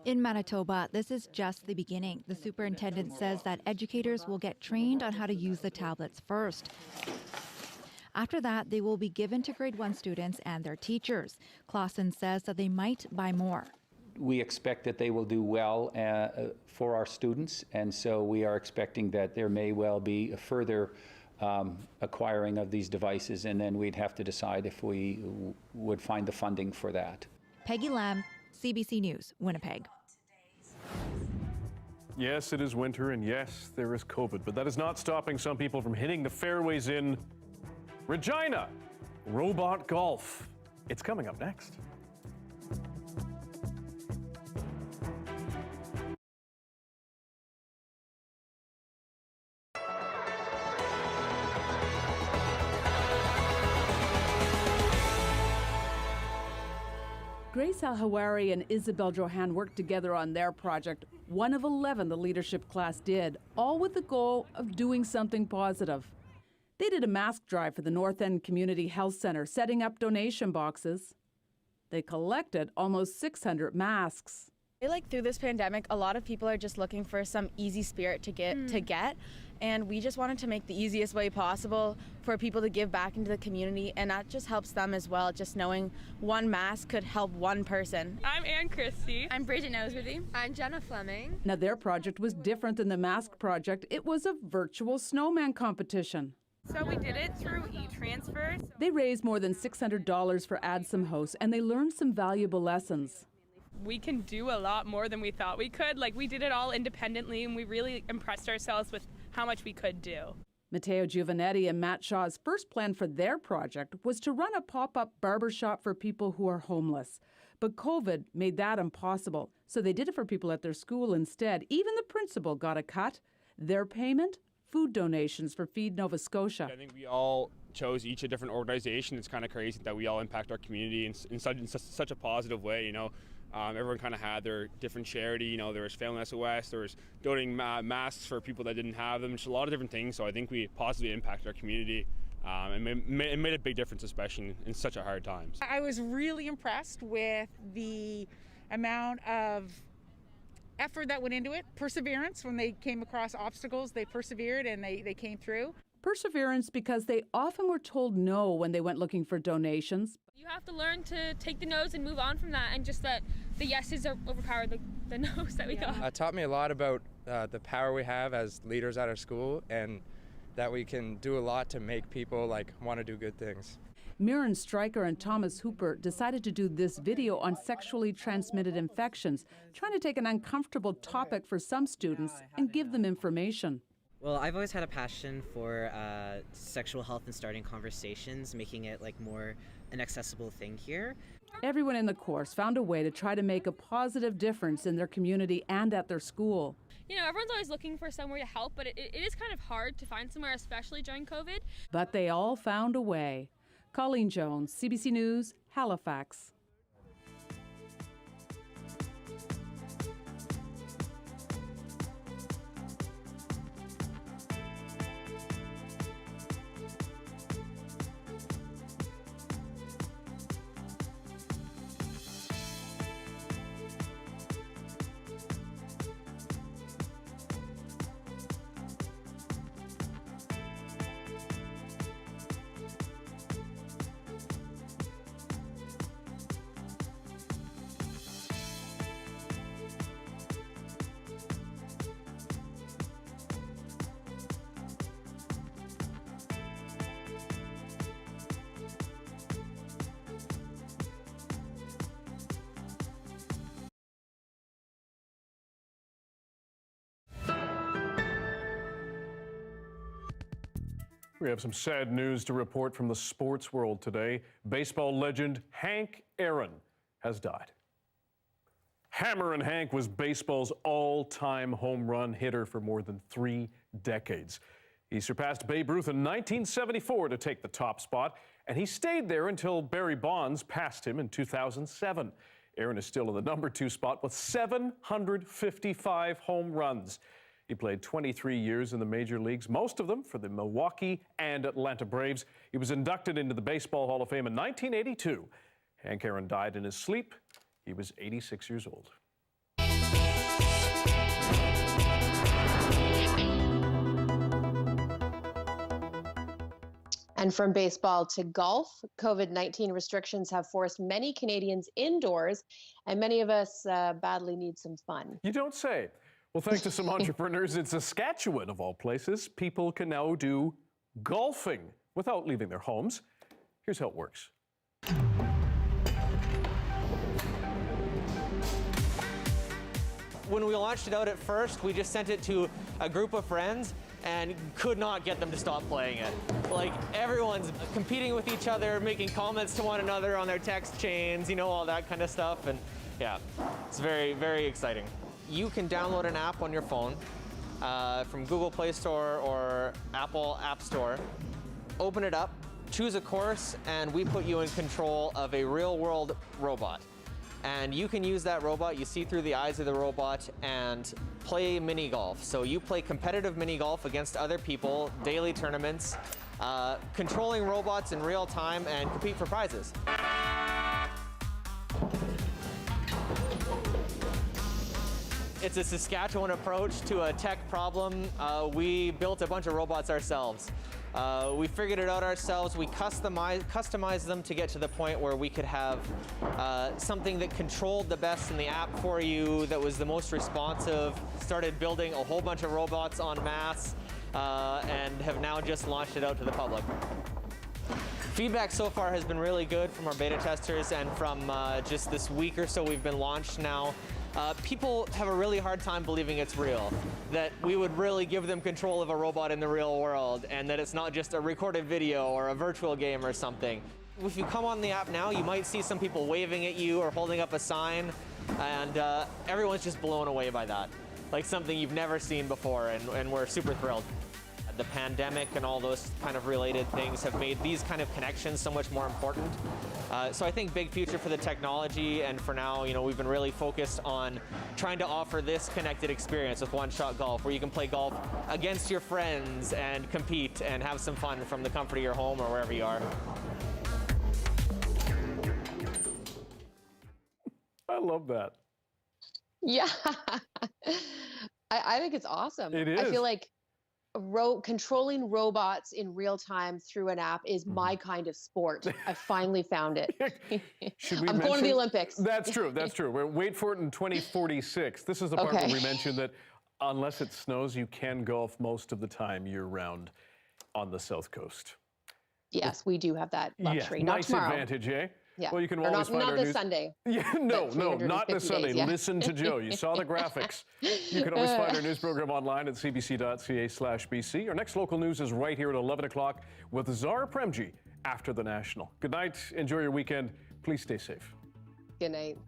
In Manitoba, this is just the beginning. The superintendent says that educators will get trained on how to use the tablets first. After that, they will be given to grade 1 students and their teachers. Clausen says that they might buy more. We expect that they will do well for our students, and so we are expecting that there may well be a further acquiring of these devices, and then we'd have to decide if we would find the funding for that. Peggy Lamb, CBC News, Winnipeg. Yes, it is winter, and yes, there is COVID, but that is not stopping some people from hitting the fairways in Regina. Robot golf. It's coming up next. Grace Al-Hawari and Isabel Johan worked together on their project, one of 11 the leadership class did, all with the goal of doing something positive. They did a mask drive for the North End Community Health Center, setting up donation boxes. They collected almost 600 masks. Like through this pandemic, a lot of people are just looking for some easy spirit to get, and we just wanted to make the easiest way possible for people to give back into the community, and that just helps them as well. Just knowing one mask could help one person. I'm Ann Christie. I'm Bridget Noseworthy. I'm Jenna Fleming. Now their project was different than the mask project. It was a virtual snowman competition. So we did it through e-transfer. They raised more than $600 for ADSOM hosts, and they learned some valuable lessons. We can do a lot more than we thought we could. Like, we did it all independently, and we really impressed ourselves with how much we could do. Matteo Giovanetti and Matt Shaw's first plan for their project was to run a pop-up barbershop for people who are homeless. But COVID made that impossible, so they did it for people at their school instead. Even the principal got a cut. Their payment? Food donations for Feed Nova Scotia. I think we all chose each a different organization. It's kind of crazy that we all impact our community in such a positive way, you know. Everyone kind of had their different charity, you know, there was Family SOS, there was donating masks for people that didn't have them, just a lot of different things. So I think we positively impacted our community. It made a big difference, especially in such a hard time. I was really impressed with the amount of effort that went into it, perseverance. When they came across obstacles, they persevered and they came through. Perseverance because they often were told no when they went looking for donations. You have to learn to take the no's and move on from that, and just that the yeses overpower the no's that we got. It taught me a lot about the power we have as leaders at our school, and that we can do a lot to make people want to do good things. Mirren Stryker and Thomas Hooper decided to do this video on sexually transmitted infections, trying to take an uncomfortable topic for some students and give them information. Well, I've always had a passion for sexual health and starting conversations, making it more an accessible thing here. Everyone in the course found a way to try to make a positive difference in their community and at their school. You know, everyone's always looking for somewhere to help, but it is kind of hard to find somewhere, especially during COVID. But they all found a way. Colleen Jones, CBC News, Halifax. We have some sad news to report from the sports world today. Baseball legend Hank Aaron has died. Hammerin' Hank was baseball's all-time home run hitter for more than 3 decades. He surpassed Babe Ruth in 1974 to take the top spot, and he stayed there until Barry Bonds passed him in 2007. Aaron is still in the number 2 spot with 755 home runs. He played 23 years in the major leagues, most of them for the Milwaukee and Atlanta Braves. He was inducted into the Baseball Hall of Fame in 1982. Hank Aaron died in his sleep. He was 86 years old. And from baseball to golf, COVID-19 restrictions have forced many Canadians indoors, and many of us badly need some fun. You don't say. Well, thanks to some entrepreneurs in Saskatchewan, of all places, people can now do golfing without leaving their homes. Here's how it works. When we launched it out at first, we just sent it to a group of friends and could not get them to stop playing it. Everyone's competing with each other, making comments to one another on their text chains, all that kind of stuff. And yeah, it's very, very exciting. You can download an app on your phone from Google Play Store or Apple App Store. Open it up, choose a course, and we put you in control of a real-world robot. And you can use that robot, you see through the eyes of the robot, and play mini golf. So you play competitive mini golf against other people, daily tournaments, controlling robots in real time, and compete for prizes. It's a Saskatchewan approach to a tech problem. We built a bunch of robots ourselves. We figured it out ourselves. We customized them to get to the point where we could have something that controlled the best in the app for you, that was the most responsive. Started building a whole bunch of robots en masse, and have now just launched it out to the public. Feedback so far has been really good from our beta testers, and from just this week or so we've been launched now. people have a really hard time believing it's real, that we would really give them control of a robot in the real world, and that it's not just a recorded video or a virtual game or something. If you come on the app now, you might see some people waving at you or holding up a sign, and everyone's just blown away by that. Like something you've never seen before, and we're super thrilled. The pandemic and all those kind of related things have made these kind of connections so much more important. So I think big future for the technology, and for now, we've been really focused on trying to offer this connected experience with One Shot Golf, where you can play golf against your friends and compete and have some fun from the comfort of your home or wherever you are. I love that. Yeah. I think it's awesome. It is. I feel like controlling robots in real time through an app is my kind of sport. I finally found it. I'm going to the Olympics. That's true. That's true. We'll wait for it in 2046. This is the part where we mentioned that unless it snows, you can golf most of the time year-round on the South Coast. Yes, we do have that luxury. Yeah, Not nice tomorrow. advantage, eh? Yeah. Well, you can Or always find not our this news. Sunday. Yeah, no, not this Sunday. days, yeah. Listen to Joe. You saw the graphics. You can always find our news program online at cbc.ca/BC. Our next local news is right here at 11 o'clock with Zara Premji after the National. Good night. Enjoy your weekend. Please stay safe. Good night.